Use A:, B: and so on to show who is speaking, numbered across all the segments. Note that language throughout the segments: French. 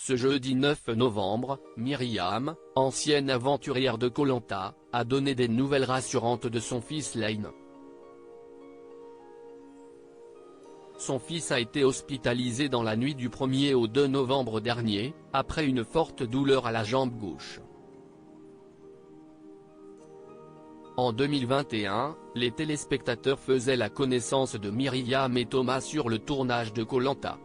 A: Ce jeudi 9 novembre, Myriam, ancienne aventurière de Koh Lanta, a donné des nouvelles rassurantes de son fils Lane. Son fils a été hospitalisé dans la nuit du 1er au 2 novembre dernier, après une forte douleur à la jambe gauche. En 2021, les téléspectateurs faisaient la connaissance de Myriam et Thomas sur le tournage de Koh Lanta.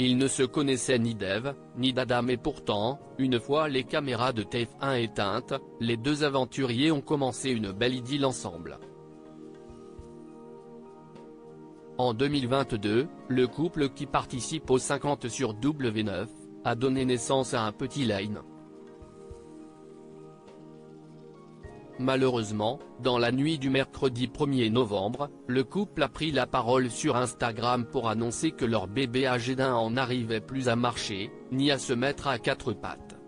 A: Ils ne se connaissaient ni d'Ève, ni d'Adam et pourtant, une fois les caméras de TF1 éteintes, les deux aventuriers ont commencé une belle idylle ensemble. En 2022, le couple qui participe aux 50 sur W9, a donné naissance à un petit Lane. Malheureusement, dans la nuit du mercredi 1er novembre, le couple a pris la parole sur Instagram pour annoncer que leur bébé âgé d'1 an n'arrivait plus à marcher, ni à se mettre à quatre pattes.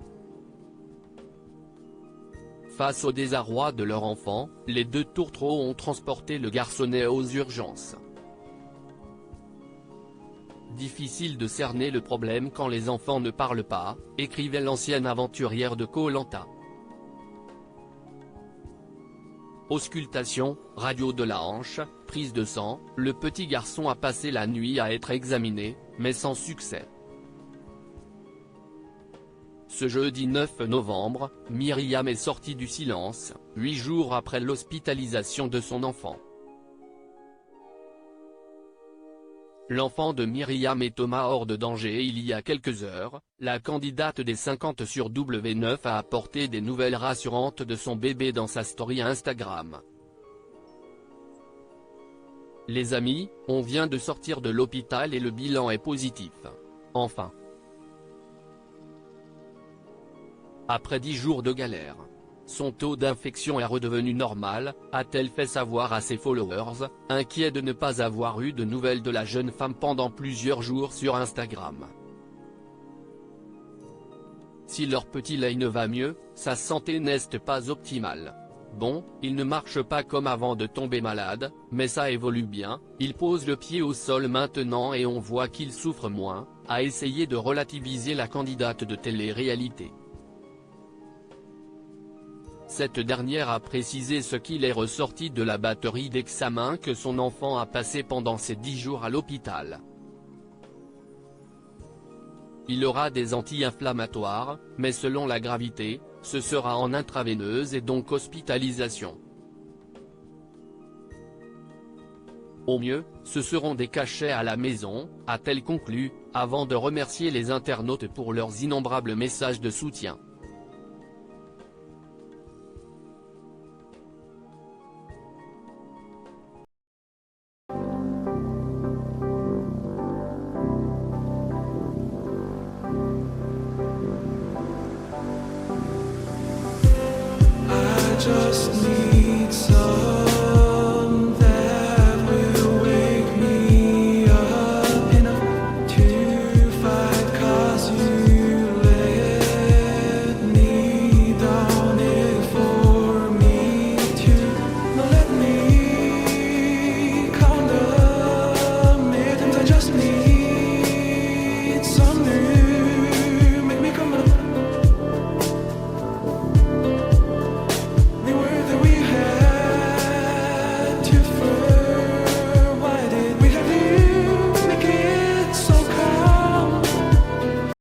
A: Face au désarroi de leur enfant, les deux tourtereaux ont transporté le garçonnet aux urgences. Difficile de cerner le problème quand les enfants ne parlent pas, écrivait l'ancienne aventurière de Koh Lanta. Auscultation, radio de la hanche, prise de sang, le petit garçon a passé la nuit à être examiné, mais sans succès. Ce jeudi 9 novembre, Myriam est sortie du silence, 8 jours après l'hospitalisation de son enfant. L'enfant de Myriam et Thomas hors de danger il y a quelques heures, la candidate des 50 sur W9 a apporté des nouvelles rassurantes de son bébé dans sa story Instagram. Les amis, on vient de sortir de l'hôpital et le bilan est positif. Enfin. Après 10 jours de galère. Son taux d'infection est redevenu normal, a-t-elle fait savoir à ses followers, inquiets de ne pas avoir eu de nouvelles de la jeune femme pendant plusieurs jours sur Instagram. Si leur petit Lane va mieux, sa santé n'est pas optimale. Bon, il ne marche pas comme avant de tomber malade, mais ça évolue bien, il pose le pied au sol maintenant et on voit qu'il souffre moins, a essayé de relativiser la candidate de télé-réalité. Cette dernière a précisé ce qu'il est ressorti de la batterie d'examens que son enfant a passé pendant ces 10 jours à l'hôpital. Il aura des anti-inflammatoires, mais selon la gravité, ce sera en intraveineuse et donc hospitalisation. Au mieux, ce seront des cachets à la maison, a-t-elle conclu, avant de remercier les internautes pour leurs innombrables messages de soutien.
B: Just need